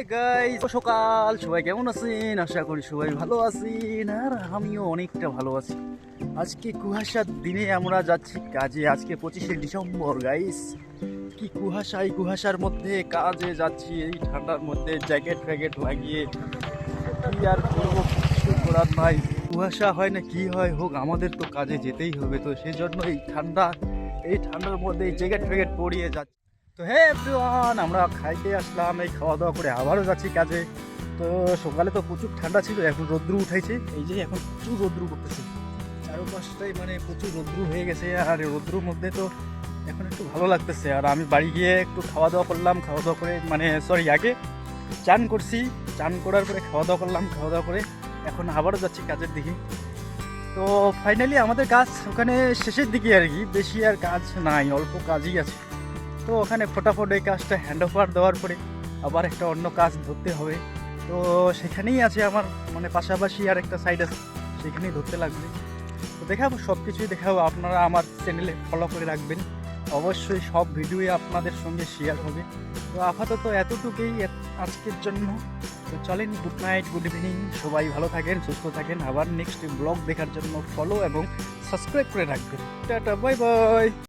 Hi guys, সকাল। সবাই কেমন আছেন? আশা করি সবাই ভালো আছেন, আর আমিও অনেকটা ভালো আছি। আজকে কুয়াশার দিনে আমরা যাচ্ছি কাজে। আজকে 25শে ডিসেম্বর গাইস। কি কুয়াশা! এই কুয়াশার মধ্যে কাজে যাচ্ছি, এই ঠান্ডার মধ্যে জ্যাকেট ফ্যাকেট লাগিয়ে। কি আর করবো, কিছু করার নাই। কুয়াশা হয় না কি হয় হোক, আমাদের তো কাজে যেতেই হবে। তো সেই জন্য এই ঠান্ডার মধ্যে এই জ্যাকেট ফ্যাকেট পরিয়ে যাচ্ছি। তো হে এভরিওয়ান, আমরা খাইতে আসলাম, এই খাওয়া দাওয়া করে আবারও যাচ্ছি কাজে। তো সকালে তো প্রচুর ঠান্ডা ছিল, এখন রৌদ্র উঠাইছে। এই যে এখন প্রচুর রৌদ্র করতেছে, চারপাশটাই মানে প্রচুর রৌদ্র হয়ে গেছে। আর রৌদ্রের মধ্যে তো এখন একটু ভালো লাগতেছে। আর আমি বাড়ি গিয়ে একটু খাওয়া দাওয়া করলাম, খাওয়া দাওয়া করে আগে চান করছি, চান করার পরে খাওয়া দাওয়া করলাম, খাওয়া দাওয়া করে এখন আবারও যাচ্ছি কাজের দিকে। তো ফাইনালি আমাদের কাজ ওখানে শেষের দিকে আর কি, বেশি আর কাজ নাই, অল্প কাজই আছে। তো ওখানে ফটাফট এই কাজটা হ্যান্ড ওভার দেওয়ার পরে আবার একটা অন্য কাজ ধরতে হবে। তো সেখানেই আছে আমার, পাশাপাশি আর একটা সাইড আছে, সেখানেই ধরতে লাগবে। তো দেখাবো, সব কিছুই দেখাবো। আপনারা আমার চ্যানেলে ফলো করে রাখবেন, অবশ্যই সব ভিডিওই আপনাদের সঙ্গে শেয়ার হবে। তো আপাতত এতটুকুই আজকের জন্য। তো চলেন, গুড নাইট, গুড ইভিনিং, সবাই ভালো থাকেন, সুস্থ থাকেন। আবার নেক্সট ব্লগ দেখার জন্য ফলো এবং সাবস্ক্রাইব করে রাখবেন। Tata, bye bye.